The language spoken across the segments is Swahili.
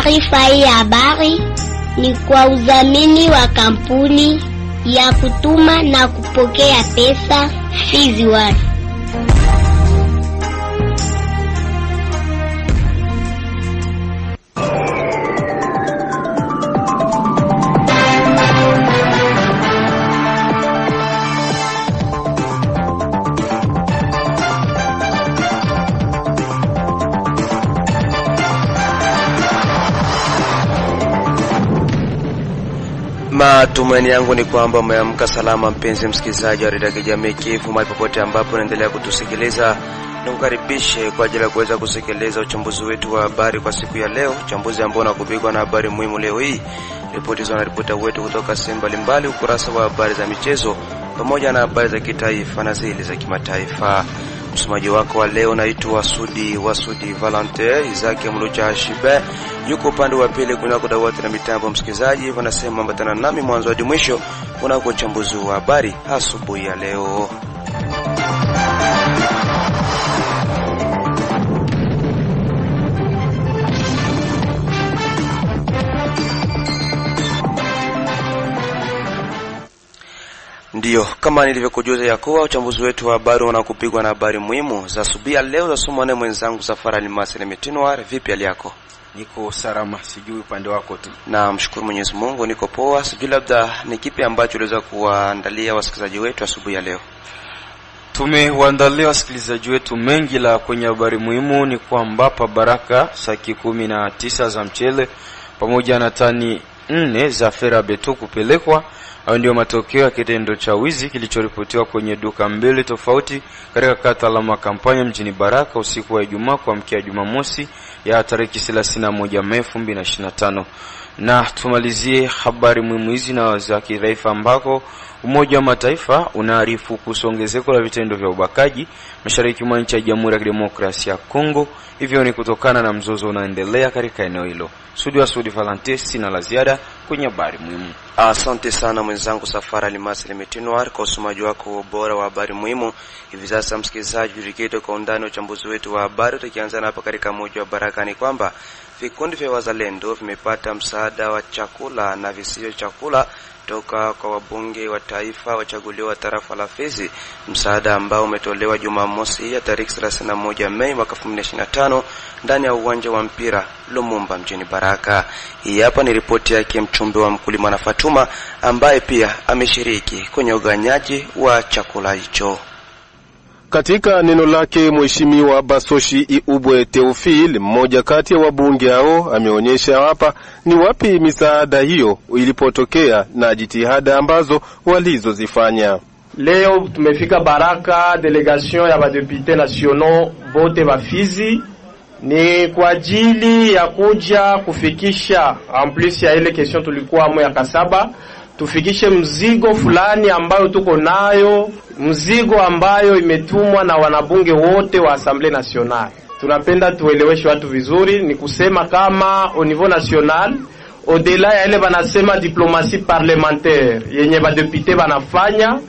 Taarifa hii ya habari ni kwa udhamini wa kampuni ya kutuma na kupokea pesa Fizi One. Matumaini yangu ni kwamba umeamka salama, mpenzi msikilizaji wa Radio Kijamii Kivu, mahali popote ambapo unaendelea kutusikiliza. Nikukaribishe kwa ajili ya kuweza kusikiliza uchambuzi wetu wa habari kwa siku ya leo, uchambuzi ambao unakupigwa na habari muhimu leo hii. Ripoti za ripota wetu kutoka sehemu mbalimbali, ukurasa wa habari za michezo pamoja na habari za kitaifa na zile za kimataifa. Msomaji wako wa leo naitwa Wasudi Valentin Isaac Mlucha Shibe, yuko upande wa pili kuna kudawati na mitambo. Msikilizaji, wanasema ambatana nami mwanzo hadi mwisho kunako uchambuzi wa habari asubuhi ya leo. Ndio, kama nilivyokujuza ya kuwa uchambuzi wetu wa habari unakupigwa na habari muhimu za asubuhi ya leo za somo na mwenzangu Safari Almasi na Metinwar. Vipi hali yako? Niko salama, sijui upande wako tu. Na mshukuru Mwenyezi Mungu niko poa. Sijui labda ni kipi ambacho uliweza kuandalia wasikilizaji wetu asubuhi ya leo? Tumewaandalia wasikilizaji wetu mengi, la kwenye habari muhimu ni kwamba Baraka saki 19 za mchele pamoja na tani 4 za fera beto kupelekwa. Hayo ndio matokeo ya kitendo cha wizi kilichoripotiwa kwenye duka mbili tofauti katika kata la Makampanya mjini Baraka usiku wa Ijumaa kuamkia Jumamosi ya tarehe 31 Mei 2025. Na tumalizie habari muhimu hizi na za kitaifa ambako Umoja wa Mataifa unaarifu kusongezeko la vitendo vya ubakaji mashariki mwa nchi ya Jamhuri ya Kidemokrasia ya Kongo. Hivyo ni kutokana na mzozo unaoendelea katika eneo hilo. Sudi Valentin, sina la ziada kwenye habari muhimu. Asante sana mwenzangu Safari Almasi na Metinwar kwa usomaji wako bora wa habari muhimu. Hivi sasa msikilizaji, tujikiite kwa undani uchambuzi wetu wa habari, tukianza hapa katika mji wa Baraka. Ni kwamba vikundi vya wazalendo vimepata msaada wa chakula na visivyo chakula toka kwa wabunge wa taifa wachaguliwa tarafa la Fizi, msaada ambao umetolewa Jumamosi ya tarehe 31 Mei mwaka 2025 ndani ya uwanja wa mpira Lumumba mjini Baraka. Hii hapa ni ripoti yake mchumbe wa mkulima na Fatuma ambaye pia ameshiriki kwenye uganyaji wa chakula hicho. Katika neno lake Mheshimiwa Basoshi Iubwe Teofil, mmoja kati ya wabunge hao, ameonyesha hapa ni wapi misaada hiyo ilipotokea na jitihada ambazo walizozifanya. Leo tumefika Baraka, delegation ya badepute nationaux bote ba Fizi, ni kwa ajili ya kuja kufikisha en plus ya ile question tulikuwa amo ya Kasaba, tufikishe mzigo fulani ambayo tuko nayo, mzigo ambayo imetumwa na wanabunge wote wa Assemblée Nationale. Tunapenda tueleweshe watu vizuri, ni kusema kama au niveau national, au-delà ya ile banasema diplomatie parlementaire yenye badepute banafanya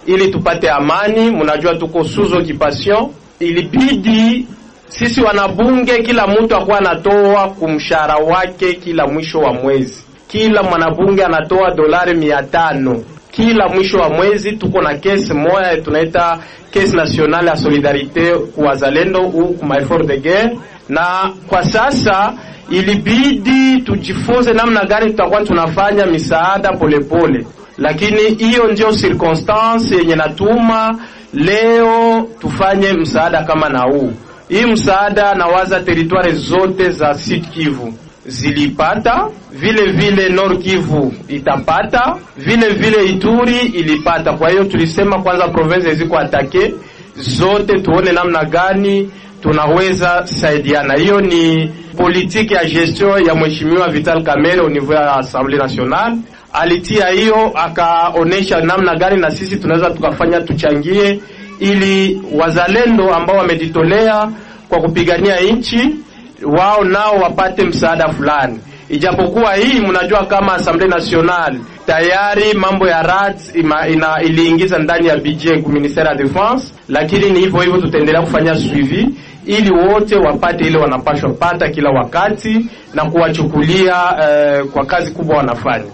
ili tupate amani. Mnajua tuko sous occupation, ilibidi sisi wanabunge kila mtu akwa anatoa kumshahara wake kila mwisho wa mwezi. Kila mwanabunge anatoa $500 kila mwisho wa mwezi. Tuko na kesi moja tunaita Caisse Nationale ya Solidarite kwa wazalendo au kwa effort de guerre, na kwa sasa ilibidi tujifunze namna gani tutakuwa tunafanya misaada polepole, lakini hiyo ndio circumstance yenye natuma leo tufanye msaada kama na huu. Hii msaada nawaza territoire zote za Sud Kivu zilipata, vile vile Nord Kivu itapata, vile vile Ituri ilipata. Kwa hiyo tulisema kwanza province ziko atake zote, tuone namna gani tunaweza saidiana. Hiyo ni politique ya gestion ya Mheshimiwa Vital Kamerhe au niveau ya Assemblée Nationale. Alitia hiyo akaonesha namna gani na sisi tunaweza tukafanya tuchangie, ili wazalendo ambao wamejitolea kwa kupigania nchi wao nao wapate msaada fulani. Ijapokuwa hii mnajua kama Assemblée Nationale tayari mambo ya RADS iliingiza ndani ya budget ku Ministère ya Défense, lakini ni hivyo hivyo tutaendelea kufanya suivi ili wote wapate ile wanapashwa pata kila wakati na kuwachukulia kwa kazi kubwa wanafanya.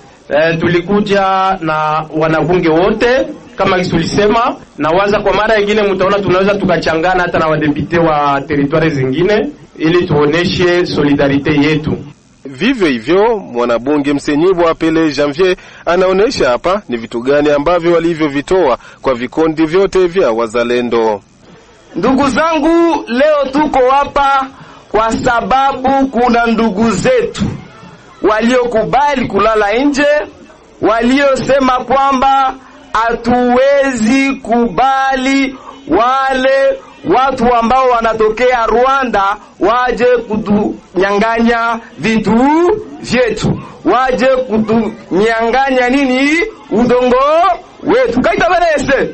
Tulikuja na wanabunge wote kama tulisema, na waza kwa mara nyingine mtaona tunaweza tukachangana hata na wadepite wa territoire zingine ili tuoneshe solidarite yetu. Vivyo hivyo mwanabunge Msenyibwa Pele Janvier anaonesha hapa ni vitu gani ambavyo walivyovitoa kwa vikundi vyote vya wazalendo. Ndugu zangu, leo tuko hapa kwa sababu kuna ndugu zetu waliokubali kulala nje, waliosema kwamba hatuwezi kubali wale watu ambao wanatokea Rwanda waje kutunyang'anya vitu vyetu, waje kutunyang'anya nini, udongo wetu. Kaita benese,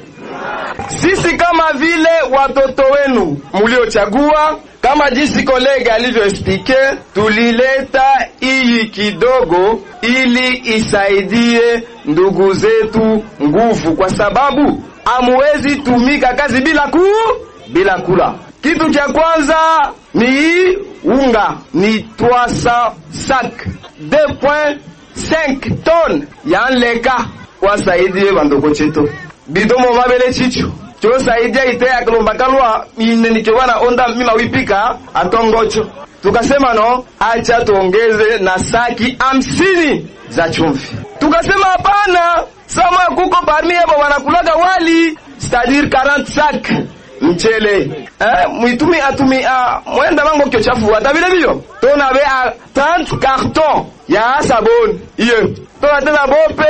sisi kama vile watoto wenu mliochagua, kama jinsi kolega alivyoexplike, tulileta hii kidogo ili isaidie ndugu zetu nguvu, kwa sababu hamuwezi tumika kazi bila kula. Kitu cha kwanza ni unga, ni 300 sac 2.5 ton ya nleka wasaidie bandoko cheto bidomo mabele chicho cho saidia ite ya kalombakalwa mine nikiwana onda mima wipika atongocho. Tukasema no, acha tuongeze na saki 50 za chumvi. Tukasema hapana, sama kuko parmi yabo wanakulaga wali, c'est-à-dire 40 sac mchele. Muitumi atumi mwenda mango kyo chafu wata vile vile. Tona be 30 carton ya sabon. Iye. Tona tena bope,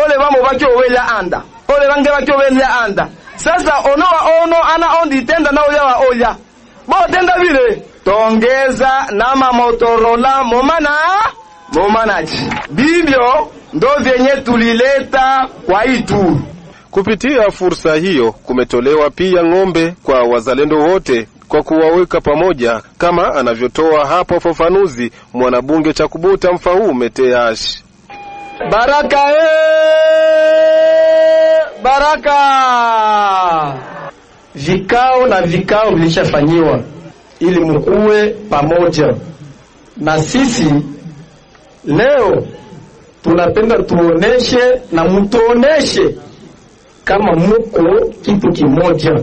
ole vamo bakyo wela anda. Ole vange bakyo wela anda. Sasa ono ana ondi tenda na oya. Bo tenda vile. Tongeza na Motorola momanaji. Bibyo ndo vyenye tulileta kwa itu. Kupitia fursa hiyo kumetolewa pia ng'ombe kwa wazalendo wote kwa kuwaweka pamoja, kama anavyotoa hapo fafanuzi mwanabunge Chakubuta Mfaume Teash. Baraka baraka. Vikao vilishafanyiwa ili mkuwe pamoja na sisi. Leo tunapenda tuoneshe na mtuoneshe kama muko kitu kimoja.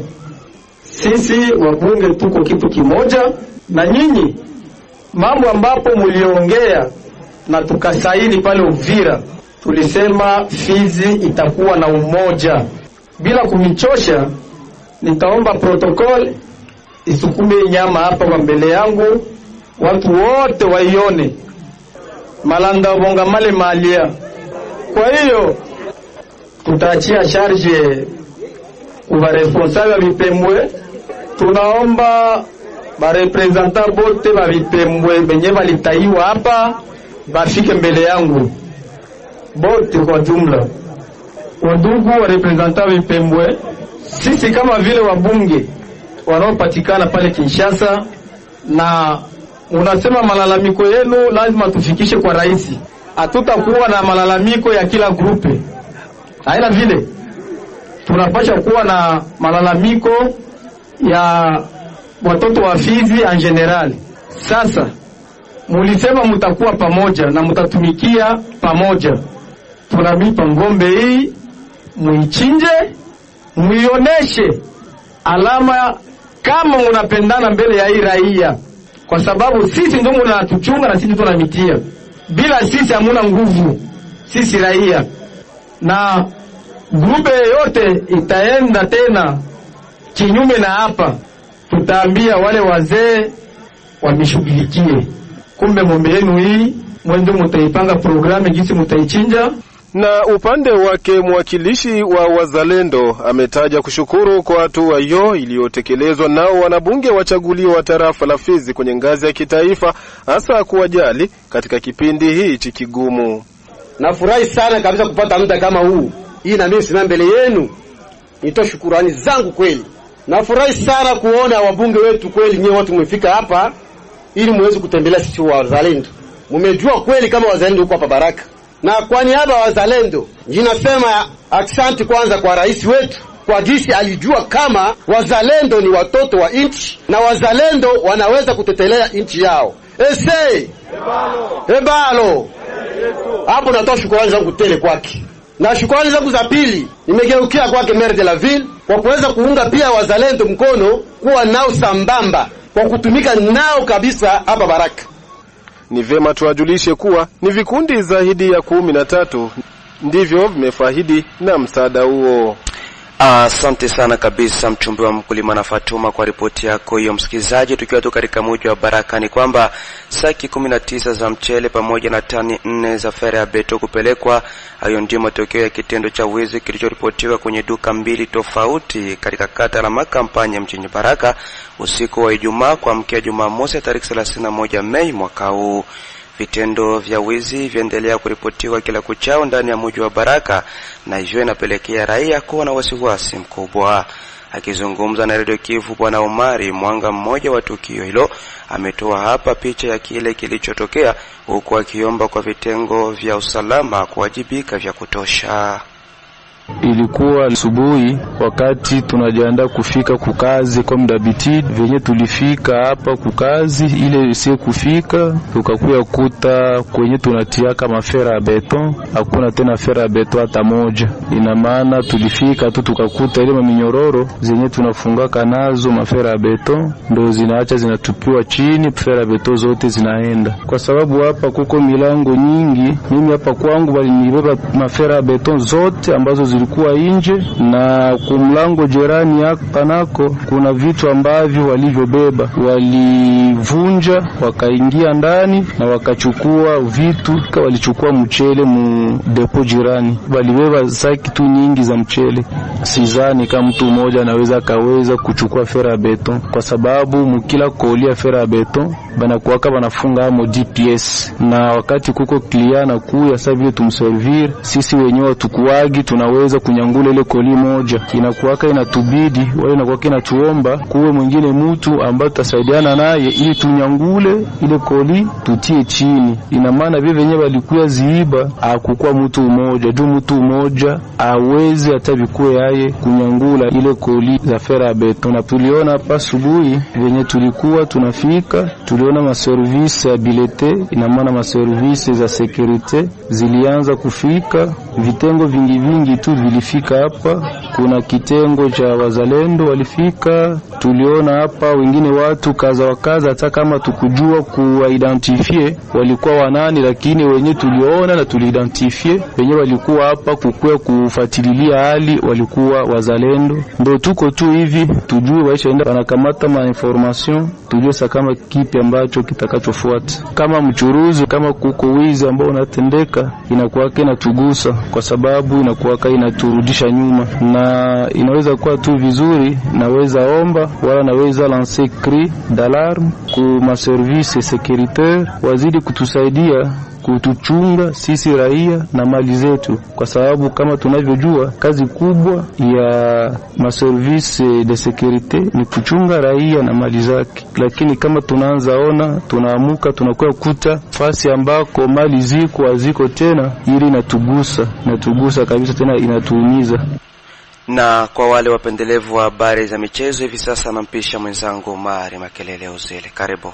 Sisi wabunge tuko kitu kimoja na nyinyi. Mambo ambapo muliongea na tukasaini pale Uvira, tulisema Fizi itakuwa na umoja. Bila kumichosha, nitaomba protokol isukume nyama hapa kwa mbele yangu, watu wote waione. Malanda bonga male malia. Kwa hiyo tutaachia charge kwa responsable wa Vipembwe. Tunaomba ba representant bote ba Vipembwe benye balitaiwa hapa bafike mbele yangu bote kwa jumla. Wadugu wa representant wa Vipembwe, sisi kama vile wabunge wanaopatikana pale Kinshasa, na unasema malalamiko yenu lazima tufikishe kwa rais. Hatutakuwa na malalamiko ya kila grupe. Haina vile. Tunapasha kuwa na malalamiko ya watoto wa Fizi en general. Sasa mulisema mutakuwa pamoja na mutatumikia pamoja. Tunamipa ngombe hii, muichinje, muioneshe alama kama munapendana mbele ya hii raia, kwa sababu sisi ndio mnatuchunga na sisi tunamitia. Bila sisi hamuna nguvu sisi raia. Na grupe yote itaenda tena kinyume na hapa. Tutaambia wale wazee wamishughulikie. Kumbe ngombe yenu hii mwende mtaipanga programu jinsi mtaichinja. Na upande wake mwakilishi wa wazalendo ametaja kushukuru kwa hatua hiyo iliyotekelezwa nao wanabunge wachaguliwa wa tarafa la Fizi kwenye ngazi ya kitaifa, hasa kuwajali katika kipindi hichi kigumu. Nafurahi sana kabisa kupata muda kama huu. Hii na mimi simama mbele yenu nitoa shukrani zangu kweli. Nafurahi sana kuona wabunge wetu kweli nyewe watu mmefika hapa ili muweze kutembelea sisi wazalendo. mumejua kweli kama wazalendo huko hapa Baraka. Na kwa niaba ya wazalendo, ninasema asante kwanza kwa rais wetu kwa jinsi alijua kama wazalendo ni watoto wa nchi na wazalendo wanaweza kutetelea nchi yao. Ebalo. Hapo natoa shukrani zangu tele kwake. Na shukrani zangu za pili nimegeukia kwake maire de la ville kwa kuweza kuunga pia wazalendo mkono kuwa nao sambamba kwa kutumika nao kabisa hapa Baraka. Ni vema tuwajulishe kuwa ni vikundi zaidi ya 13 ndivyo vimefahidi na msaada huo. Asante sana kabisa mchumbe wa mkulima na Fatuma kwa ripoti yako hiyo msikizaji. Tukiwa tu katika mji wa Baraka ni kwamba saki 19 za mchele pamoja na tani 4 za fera ya beto kupelekwa. Hayo ndio matokeo ya kitendo cha wizi kilichoripotiwa kwenye duka mbili tofauti katika kata la Makampanya mjini Baraka usiku wa Ijumaa kuamkia Jumamosi tarehe 31 Mei mwaka huu. Vitendo vya wizi viendelea kuripotiwa kila kuchao ndani ya mji wa Baraka na hivyo inapelekea raia kuwa na wasiwasi mkubwa. Akizungumza na Radio Kivu, Bwana Omari Mwanga, mmoja wa tukio hilo, ametoa hapa picha ya kile kilichotokea huku akiomba kwa vitengo vya usalama kuwajibika vya kutosha. Ilikuwa asubuhi wakati tunajiandaa kufika kukazi kwa mdabiti, venye tulifika hapa kukazi ile sie kufika tukakuya kuta kwenye tunatiaka mafera ya beton, hakuna tena fera ya beton hata moja. Ina maana tulifika tu tukakuta ile minyororo zenye tunafungaka nazo mafera ya beton ndio zinaacha zinatupiwa chini, fera ya beton zote zinaenda. Kwa sababu hapa kuko milango nyingi, mimi hapa kwangu walinibeba mafera ya beton zote ambazo zilikuwa nje, na kumlango jirani hapa nako kuna vitu ambavyo walivyobeba, walivunja wakaingia ndani na wakachukua vitu. Walichukua mchele mu depo jirani, walibeba saki tu nyingi za mchele. Sidhani kama mtu mmoja anaweza kaweza kuchukua fera beton, kwa sababu mkila kolia fera beton banakuwaka banafunga amo DPS, na wakati kuko kliana kuya sasa vile tumservir sisi wenyewe tukuagi tunaweza kunyangula ile koli moja, inakuwaka inatubidi wale inakuwaka inatuomba kuwe mwingine mtu ambaye tutasaidiana naye ili tunyangule ile koli tutie chini. Ina maana vile wenyewe walikuwa ziiba akukua mtu mmoja, juu mtu mmoja aweze hata bikuwe yaye kunyangula ile koli za fera beton. Na tuliona hapa asubuhi venye tulikuwa tunafika, tuliona maservice ya bilete, ina maana maservice za securite zilianza kufika, vitengo vingi tu vilifika hapa. Kuna kitengo cha wazalendo walifika, tuliona hapa wengine watu kaza wakaza, hata kama tukujua kuidentifie walikuwa wanani, lakini wenye tuliona na tuliidentifie wenye walikuwa hapa kukua kufuatilia hali walikuwa wazalendo. Ndio tuko tu hivi tujue waishaenda wanakamata ma information, tujue sasa kama kipi ambacho kitakachofuata. Kama mchuruzi, kama kuko wizi ambao unatendeka, inakuwa inatugusa kwa sababu inakuwa inaturudisha nyuma, na inaweza kuwa tu vizuri. Naweza omba wala naweza lancer cri d'alarme ku ma service sécuritaire wazidi kutusaidia kutuchunga sisi raia na mali zetu, kwa sababu kama tunavyojua kazi kubwa ya maservice de securite ni kuchunga raia na mali zake. Lakini kama tunaanza ona tunaamuka tunakuwa kuta fasi ambako mali ziko tena, ili inatugusa kabisa, tena inatuumiza. Na kwa wale wapendelevu wa habari za michezo, hivi sasa nampisha mwenzangu Mari Makelele Uzele. Karibu.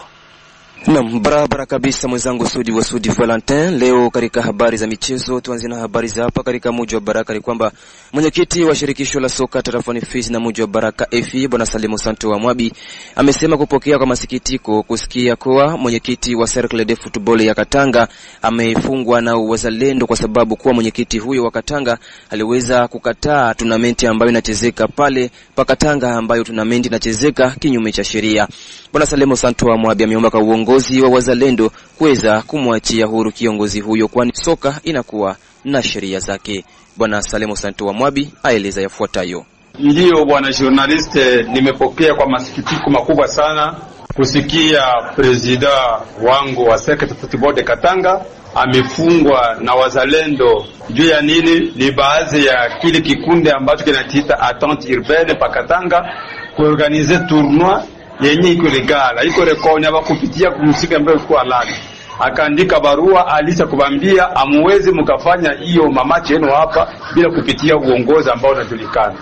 Naam, barabara kabisa mwenzangu Sudi Valentin. Leo katika habari za michezo tuanze na habari za hapa katika mji wa Baraka. Ni kwamba mwenyekiti wa shirikisho la soka tarafani Fizi na mji wa Baraka FI Bwana Salimu Santo wa Mwabi amesema kupokea kwa masikitiko kusikia kuwa mwenyekiti wa Cercle de Football ya Katanga amefungwa na wazalendo, kwa sababu kuwa mwenyekiti huyo wa Katanga aliweza kukataa tournament ambayo inachezeka pale pa Katanga, ambayo tournament inachezeka kinyume cha sheria. Bwana Salimu Santo wa Mwabi ameomba kwa uongozi wa wazalendo kuweza kumwachia huru kiongozi huyo, kwani soka inakuwa na sheria zake. Bwana Salimu Santo wa Mwabi aeleza yafuatayo. Ndio bwana journaliste, nimepokea kwa masikitiko makubwa sana kusikia president wangu wa Cercle de Football de Katanga amefungwa na wazalendo. Juu ya nini? Ni baadhi ya kile kikundi ambacho kinatiita Attente Urbaine pa Katanga kuorganize tournoi yenye iko legala, iko rekonya kupitia kumsika ambayo kwa halali. akaandika barua alisha kubambia amuwezi mkafanya hiyo mamachi yenu hapa bila kupitia uongozi ambao unajulikana.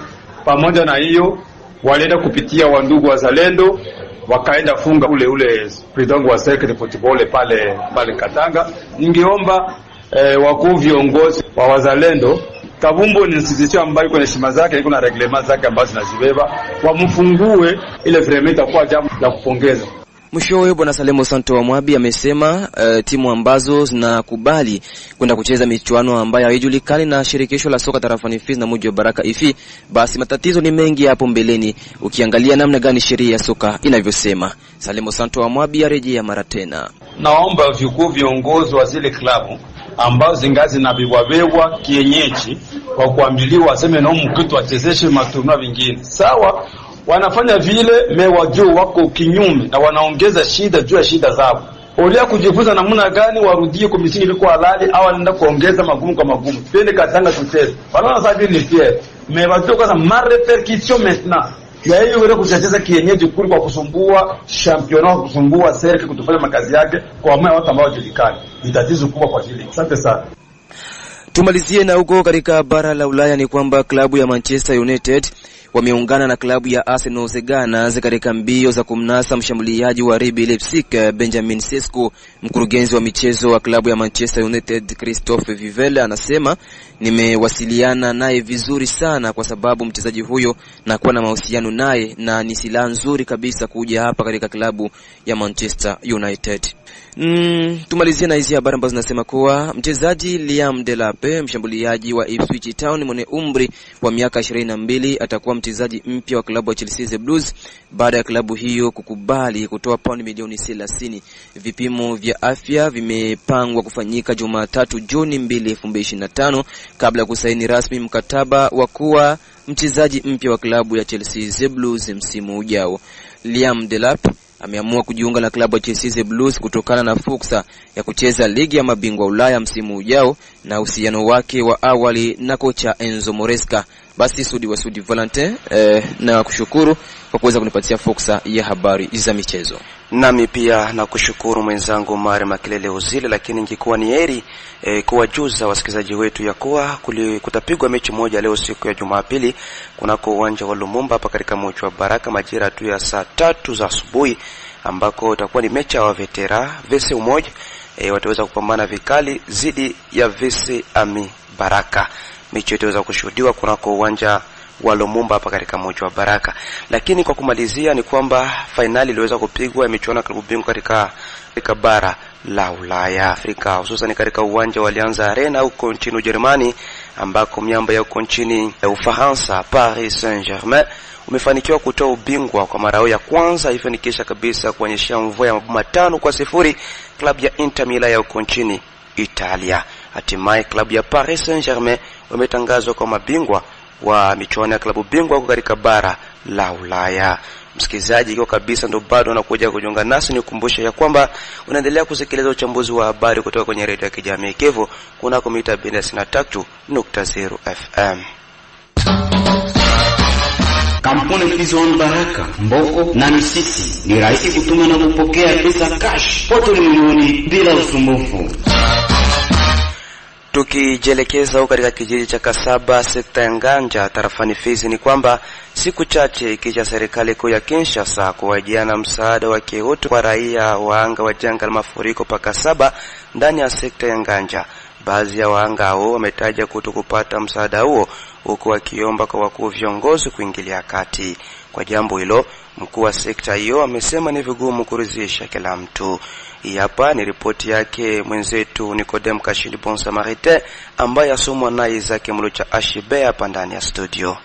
Pamoja na hiyo walienda kupitia wandugu wazalendo, wakaenda funga ule president wa Cercle de Football pale Katanga. Ningeomba wakuu viongozi wa wazalendo, Kabumbu ni institution ambayo iko na heshima zake, iko na reglement zake ambazo zinazibeba, wamfungue ile vraiment itakuwa jambo la kupongeza. Mwishowe Bwana Salemo Santo wa Mwabi amesema timu ambazo zinakubali kwenda kucheza michuano ambayo haijulikani na shirikisho la soka tarafani Fizi na mji wa Baraka ifi, basi matatizo ni mengi hapo mbeleni ukiangalia namna gani sheria ya soka inavyosema. Salemo Santo wa Mwabi arejea mara tena. Naomba vikuu viongozi wa zile klabu ambao zingazi na biwabewa kienyeji kwa kuambiliwa waseme na mkitu wachezeshe maturnua vingine. Sawa, wanafanya vile mewa juu wako kinyume na wanaongeza shida juu ya shida zao. Olia kujifunza namna gani warudie kwa misingi ilikuwa halali au wanaenda kuongeza magumu kwa magumu. Twende Katanga tuteze. Wanaona sababu ni fier. Mewa juu kwa ma repercussion maintenant. Ya hiyo wale kucheza kienyeji kuli kwa kusumbua championnat, kusumbua Cercle kutofanya makazi yake kwa moyo watu ambao wajulikani. Ni tatizo kubwa kwa hili. Asante sana. Tumalizie na huko katika bara la Ulaya ni kwamba klabu ya Manchester United wameungana na klabu ya Arsenal Gunners katika mbio za kumnasa mshambuliaji wa RB Leipzig Benjamin Sesko. Mkurugenzi wa michezo wa klabu ya Manchester United Christophe Vivelle anasema, nimewasiliana naye vizuri sana kwa sababu mchezaji huyo na kuwa na mahusiano naye na ni silaha nzuri kabisa kuja hapa katika klabu ya Manchester United. Tumalizie na hizi habari ambazo zinasema kuwa mchezaji Liam Delap, mshambuliaji wa Ipswich Town mwenye umri wa miaka 22, atakuwa mchezaji mpya wa klabu ya Chelsea The Blues baada ya klabu hiyo kukubali kutoa paundi milioni 30. Vipimo vya afya vimepangwa kufanyika Jumatatu Juni 2, 2025 kabla ya kusaini rasmi mkataba wa kuwa mchezaji mpya wa klabu ya Chelsea The Blues msimu ujao. Liam Delap ameamua kujiunga na klabu ya Chelsea The Blues kutokana na fursa ya kucheza ligi ya mabingwa Ulaya msimu ujao na uhusiano wake wa awali na kocha Enzo Maresca. Basi Sudi wa Sudi Valentin na kushukuru kwa kuweza kunipatia fursa ya habari za michezo. Nami pia na kushukuru mwenzangu Mare Makelele Uzile, lakini ingekuwa ni heri kuwajuza wasikilizaji wetu ya kuwa kutapigwa mechi moja leo siku ya Jumapili kunako uwanja wa Lumumba hapa katika mji wa Baraka majira tu ya saa 3 za asubuhi, ambako utakuwa ni mechi ya Vetera VC Umoja wataweza kupambana vikali zidi ya VC Ami Baraka. Mechi itaweza kushuhudiwa kunako uwanja wa Lumumba hapa katika mji wa Baraka. Lakini kwa kumalizia ni kwamba finali iliweza kupigwa michuano ya klabu bingwa katika bara la Ulaya Afrika, hususan katika uwanja wa Allianz Arena huko nchini Ujerumani, ambako miamba ya huko nchini Ufaransa Paris Saint-Germain umefanikiwa kutoa ubingwa kwa mara ya kwanza, hivyo ni kisha kabisa kuonyesha mvua ya mabao 5-0 klabu ya Inter Milan ya huko nchini Italia. Hatimaye klabu ya Paris Saint-Germain wametangazwa kwa mabingwa wa michuano ya klabu bingwa huko katika bara la Ulaya. Msikilizaji, kwa kabisa ndo bado unakuja kujiunga nasi, nikukumbusha ya kwamba unaendelea kusikiliza uchambuzi wa habari kutoka kwenye redio ya kijamii Kevo kunako mita 93.0 FM. Kampuni Fizon Baraka, Mboko na Misisi ni rahisi kutuma na kupokea pesa cash pote ulimwenguni bila usumbufu. Tukijelekeza huko katika kijiji cha Kasaba sekta ya Nganja tarafani Fizi ni kwamba siku chache ikija serikali kuu ya Kinshasa kuwajiana msaada wa kiutu kwa raia waanga wa janga la mafuriko pa Kasaba ndani ya sekta ya Nganja. Baadhi ya waanga hao wametaja kutokupata msaada huo, huku wakiomba kwa wakuu viongozi kuingilia kati. Kwa jambo hilo, mkuu wa sekta hiyo amesema ni vigumu kuridhisha kila mtu. Hapa ni ripoti yake mwenzetu Nicodem Kashindi Bon Samaritain ambaye asomwa na Isaac Mlucha Ashibe hapa ndani ya studio.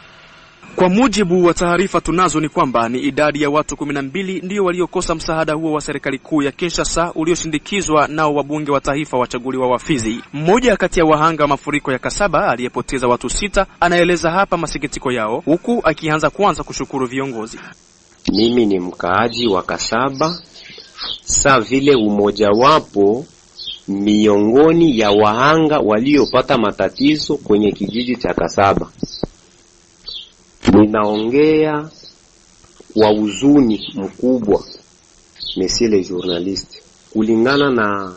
Kwa mujibu wa taarifa tunazo ni kwamba ni idadi ya watu 12 ndio waliokosa msaada huo wa serikali kuu ya Kinshasa ulioshindikizwa nao wabunge wa taifa wachaguliwa wa Fizi. Mmoja kati ya wahanga wa mafuriko ya Kasaba aliyepoteza watu 6 anaeleza hapa masikitiko yao, huku akianza kwanza kushukuru viongozi. Mimi ni mkaaji wa Kasaba, saa vile umoja wapo miongoni ya wahanga waliopata matatizo kwenye kijiji cha Kasaba. Ninaongea kwa huzuni mkubwa, monsieur le journaliste, kulingana na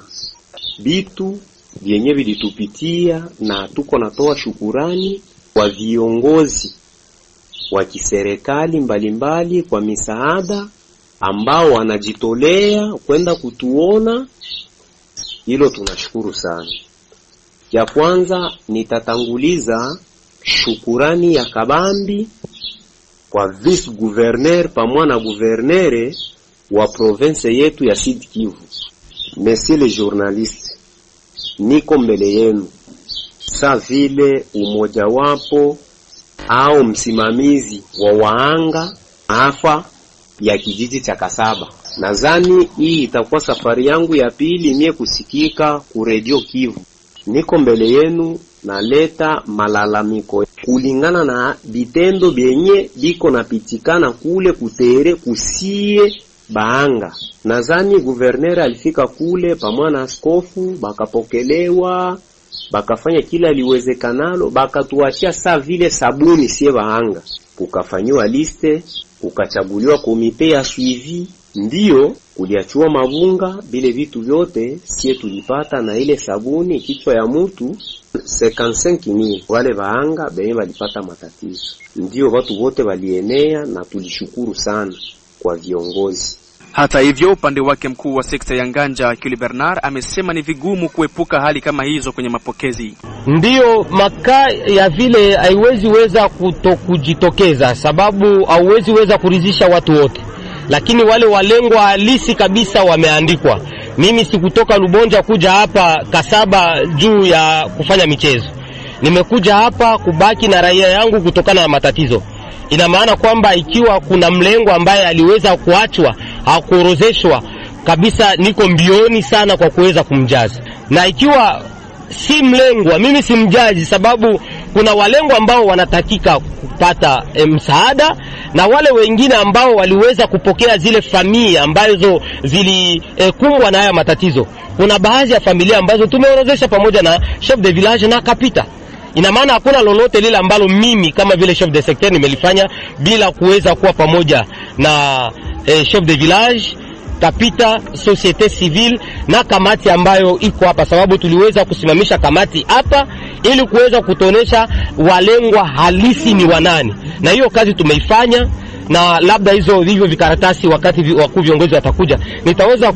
bitu vyenye vilitupitia, na tuko natoa shukurani kwa viongozi wa kiserikali mbalimbali kwa misaada ambao wanajitolea kwenda kutuona. Hilo tunashukuru sana. Ya kwanza nitatanguliza shukurani ya kabambi kwa vice gouverneur pamoja na gouverneur wa province yetu ya Sud Kivu. Messieurs les journalistes, niko mbele yenu sa vile umoja wapo au msimamizi wa waanga maafa ya kijiji cha Kasaba. Nadhani hii itakuwa safari yangu ya pili mie kusikika ku Radio Kivu. Niko mbele yenu naleta malalamiko kulingana na vitendo vyenye biko napitikana kule kutere kusie baanga. Nadhani gouverneur alifika kule pamoja na askofu, bakapokelewa, bakafanya kila aliwezekanalo, bakatuachia saa vile sabuni sie baanga. Kukafanywa liste, kukachaguliwa komite ya suivi, ndio kuliachua mabunga bile vitu vyote sie tulipata, na ile sabuni kichwa ya mtu 55,000 wale baanga benye walipata matatizo. Ndio watu wote walienea na tulishukuru sana kwa viongozi. Hata hivyo, upande wake mkuu wa sekta ya Nganja Akili Bernard amesema ni vigumu kuepuka hali kama hizo kwenye mapokezi. Ndiyo makaa ya vile haiwezi weza kujitokeza, sababu hauwezi weza kuridhisha watu wote, lakini wale walengwa halisi kabisa wameandikwa. Mimi sikutoka Lubonja kuja hapa Kasaba juu ya kufanya michezo. Nimekuja hapa kubaki na raia yangu kutokana na matatizo. Ina maana kwamba ikiwa kuna mlengo ambaye aliweza kuachwa au kuorozeshwa kabisa, niko mbioni sana kwa kuweza kumjaza. Na ikiwa si mlengwa, mimi si mjaji, sababu kuna walengo ambao wanatakika kupata msaada, na wale wengine ambao waliweza kupokea zile familia ambazo zilikumbwa na haya matatizo. Kuna baadhi ya familia ambazo tumeorozesha pamoja na chef de village na kapita. Ina maana hakuna lolote lile ambalo mimi kama vile chef de secteur nimelifanya bila kuweza kuwa pamoja na chef de village, kapita, societe civile na kamati ambayo iko hapa, sababu tuliweza kusimamisha kamati hapa ili kuweza kutonesha walengwa halisi ni wanani. Na hiyo kazi tumeifanya, na labda hivyo vikaratasi wakati wakuu viongozi watakuja nitaweza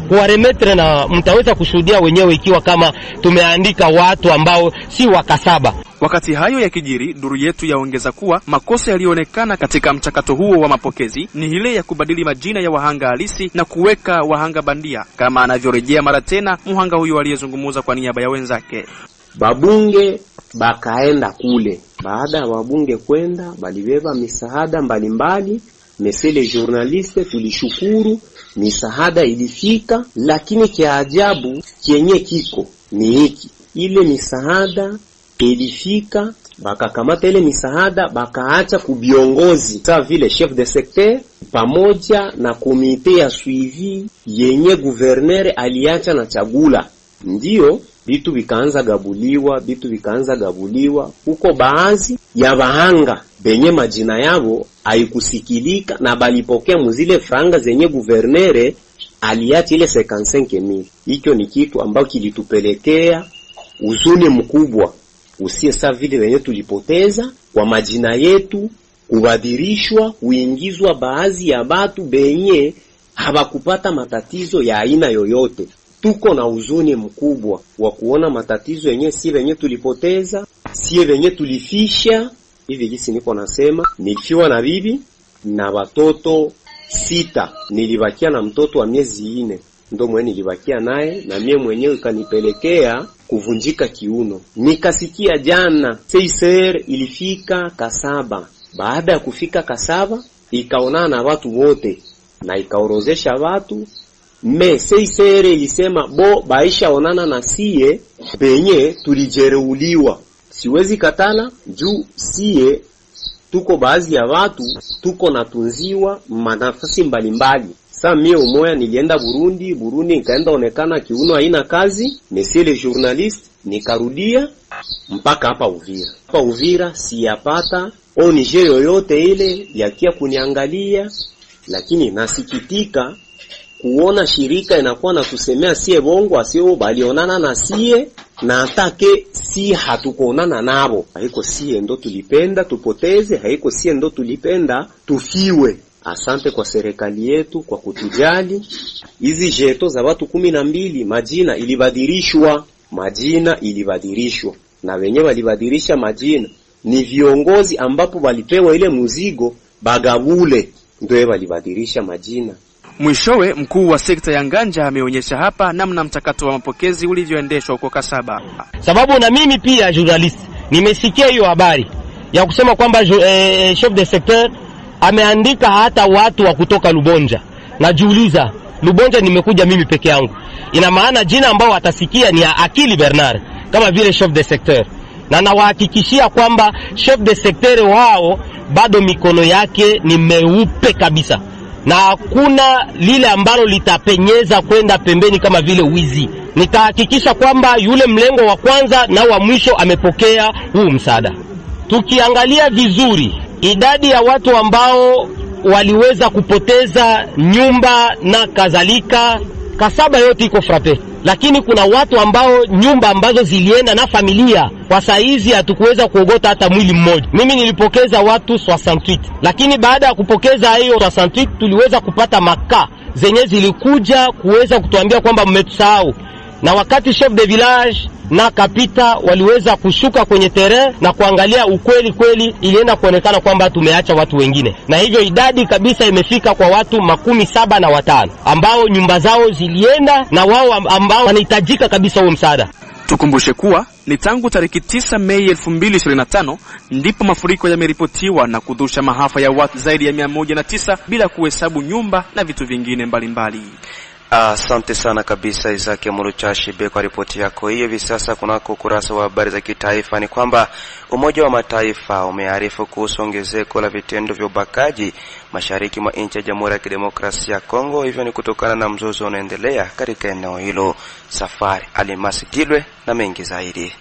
kuwaremetre na mtaweza kushuhudia wenyewe ikiwa kama tumeandika watu ambao si wakasaba. Wakati hayo ya kijiri, duru yetu yaongeza kuwa makosa yalionekana katika mchakato huo wa mapokezi ni ile ya kubadili majina ya wahanga halisi na kuweka wahanga bandia, kama anavyorejea mara tena muhanga huyo aliyezungumza kwa niaba ya wenzake. Babunge bakaenda kule. Baada ya wabunge kwenda, balibeba misaada mbalimbali. Messieurs les journalistes, tulishukuru misaada ilifika, lakini kia ajabu kienye kiko ni hiki. Ile misaada ilifika, bakakamata ile misaada bakaacha kubiongozi sawa vile chef de secteur pamoja na komite ya suivi yenye gouverneur aliacha na chagula. Ndio bitu vikaanza gabuliwa huko. Baadhi ya bahanga benye majina yao haikusikilika na balipokea muzile franga zenye gouverneur aliacha ile 55,000. Hicho ni kitu ambao kilitupelekea uzuni mkubwa usie sa vile wenye tulipoteza kwa majina yetu kubadirishwa, kuingizwa baadhi ya batu benye habakupata matatizo ya aina yoyote. Tuko na uzuni mkubwa wa kuona matatizo yenye si wenye tulipoteza, si wenye tulifisha. Hivi gisi niko nasema, nilifiwa na bibi na watoto 6, nilibakia na mtoto wa miezi 4, ndo mwenye nilibakia naye, na mie mwenyewe kanipelekea kuvunjika kiuno. Nikasikia jana CICR ilifika Kasaba. Baada ya kufika Kasaba, ikaonana na watu wote na ikaorozesha watu. CICR ilisema baisha onana na sie benye tulijereuliwa. Siwezi katala juu sie tuko baadhi ya watu tuko natunziwa manafasi mbalimbali. Sasa mie umoya nilienda Burundi nikaenda onekana kiuno haina kazi. Messieurs les journalistes, nikarudia mpaka hapa Uvira siyapata ONG yoyote ile yakia kuniangalia, lakini nasikitika kuona shirika inakuwa na tusemea sie bongo asio balionana na sie na atake si hatukuonana nabo. Haiko sie ndo tulipenda tupoteze, haiko sie ndo tulipenda tufiwe. Asante kwa serikali yetu kwa kutujali. Hizi jeto za watu 12 majina ilibadilishwa na wenye walibadilisha majina ni viongozi ambapo walipewa ile muzigo bagabule ndio walibadilisha majina. Mwishowe mkuu wa sekta ya Nganja ameonyesha hapa namna mchakato wa mapokezi ulivyoendeshwa huko Kasaba. Sababu na mimi pia journalist nimesikia hiyo habari ya kusema kwamba chef de secteur ameandika hata watu wa kutoka Lubonja. Najiuliza, Lubonja nimekuja mimi peke yangu. Ina maana jina ambao watasikia ni ya Akili Bernard kama vile chef de secteur. Na nawahakikishia kwamba chef de secteur wao bado mikono yake ni meupe kabisa. Na hakuna lile ambalo litapenyeza kwenda pembeni kama vile wizi. Nitahakikisha kwamba yule mlengo wa kwanza na wa mwisho amepokea huu msaada. Tukiangalia vizuri idadi ya watu ambao waliweza kupoteza nyumba na kadhalika, Kasaba yote iko frappe. Lakini kuna watu ambao nyumba ambazo zilienda na familia, kwa saizi hatukuweza kuogota hata mwili mmoja. Mimi nilipokeza watu 68, lakini baada ya kupokeza hiyo 68 tuliweza kupata makaa zenye zilikuja kuweza kutuambia kwamba mmetusahau. Na wakati chef de village na kapita waliweza kushuka kwenye terrain na kuangalia ukweli kweli, ilienda kuonekana kwamba tumeacha watu wengine. Na hivyo idadi kabisa imefika kwa watu 75 ambao nyumba zao zilienda na wao ambao wanahitajika kabisa huo msaada. Tukumbushe kuwa ni tangu tariki 9 Mei 2025 ndipo mafuriko yameripotiwa na kudhusha maafa ya watu zaidi ya 109 bila kuhesabu nyumba na vitu vingine mbalimbali. Asante sana kabisa Isaac Muruchashibe kwa ripoti yako hiyo. Hivi sasa kunako kurasa wa habari za kitaifa ni kwamba Umoja wa Mataifa umearifu kuhusu ongezeko la vitendo vya ubakaji mashariki mwa nchi ya Jamhuri ya Kidemokrasia ya Kongo. Hivyo ni kutokana na mzozo unaendelea katika eneo hilo. Safari Alimasi Gilwe na mengi zaidi.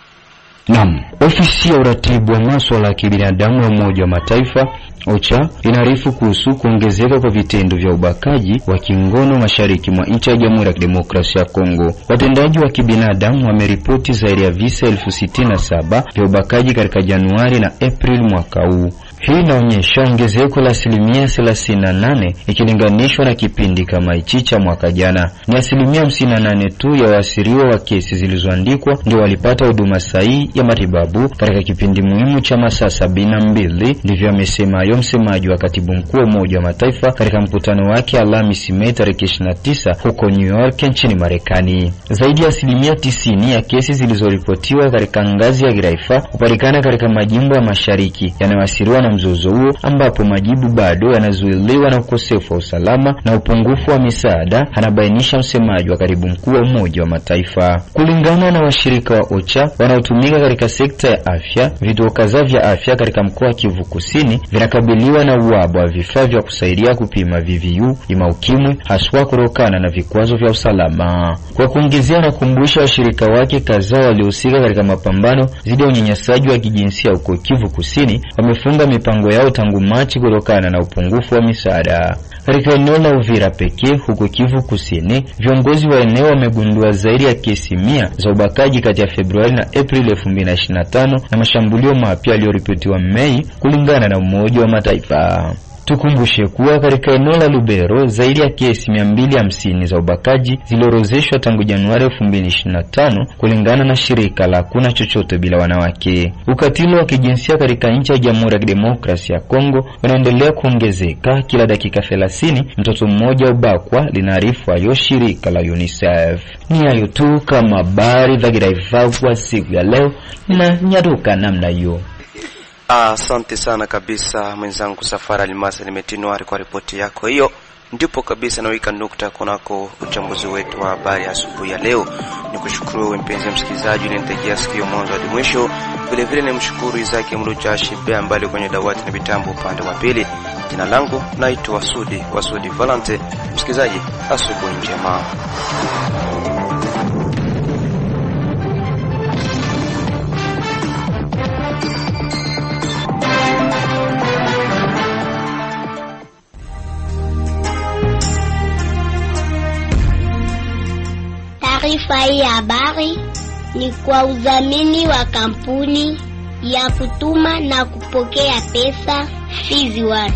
Naam, ofisi ya uratibu wa masuala ya kibinadamu ya Umoja wa Mataifa OCHA inaarifu kuhusu kuongezeka kwa vitendo vya ubakaji wa kingono mashariki mwa nchi ya Jamhuri ya Kidemokrasia ya Kongo. Watendaji wa kibinadamu wameripoti zaidi ya visa 67 vya ubakaji katika Januari na Aprili mwaka huu. Hii inaonyesha ongezeko la 38% ikilinganishwa na kipindi kama hichi cha mwaka jana. Ni 58% tu ya waasiriwa wa kesi zilizoandikwa ndio walipata huduma sahihi ya matibabu katika kipindi muhimu cha masaa 72, ndivyo amesema msemaji wa katibu mkuu wa Umoja wa Mataifa katika mkutano wake Alhamisi Mei 29 huko New York nchini Marekani. Zaidi ya 90% ya kesi zilizoripotiwa katika ngazi ya kitaifa hupatikana katika majimbo ya mashariki yanayoathiriwa na mzozo huo, ambapo majibu bado yanazuiliwa na ukosefu wa usalama na upungufu wa misaada, anabainisha msemaji wa katibu mkuu wa Umoja wa Mataifa. Kulingana na washirika wa OCHA wanaotumika katika sekta ya afya, vituo kadhaa vya afya katika mkoa wa Kivu Kusini vinakabiliwa na uhaba wa vifaa vya kusaidia kupima VVU ima ukimwi, haswa kutokana na vikwazo vya usalama. Kwa kuongezea na kukumbusha washirika wake kadhaa waliohusika katika mapambano dhidi ya unyanyasaji wa kijinsia huko Kivu Kusini wamefunga mipango yao tangu Machi kutokana na upungufu wa misaada. Katika eneo la Uvira pekee huko Kivu Kusini, viongozi wa eneo wamegundua zaidi ya kesi 100 za ubakaji kati ya Februari na Aprili 2025 na mashambulio mapya yaliyoripotiwa Mei kulingana na Umoja wa Mataifa. Tukumbushe kuwa katika eneo la Lubero zaidi ya kesi 250 za ubakaji ziliorozeshwa tangu Januari 2025 kulingana na shirika la Hakuna Chochote Bila Wanawake. Ukatili wa kijinsia katika nchi ya Jamhuri ya Kidemokrasia ya Kongo unaendelea kuongezeka. Kila dakika 30 mtoto mmoja ubakwa, linaarifu hayo shirika la UNICEF. Ni hayo tu kama habari za kitaifa kwa siku ya leo, na nyaruka namna hiyo. Asante sana kabisa mwenzangu Safari Alimasi Nimetinwari kwa ripoti yako hiyo. Ndipo kabisa naweka nukta kunako uchambuzi wetu wa habari asubuhi ya leo. Nikushukuru wewe mpenzi msikilizaji ulinitegea sikio mwanzo hadi mwisho. Vile vile nimshukuru Isaac Muruchashibe ambaye kwenye dawati na mitambo upande wa pili. Jina langu naitwa Wasudi Valente. Msikilizaji, asubuhi njema. Taarifa hii ya habari ni kwa udhamini wa kampuni ya kutuma na kupokea pesa Fizi One.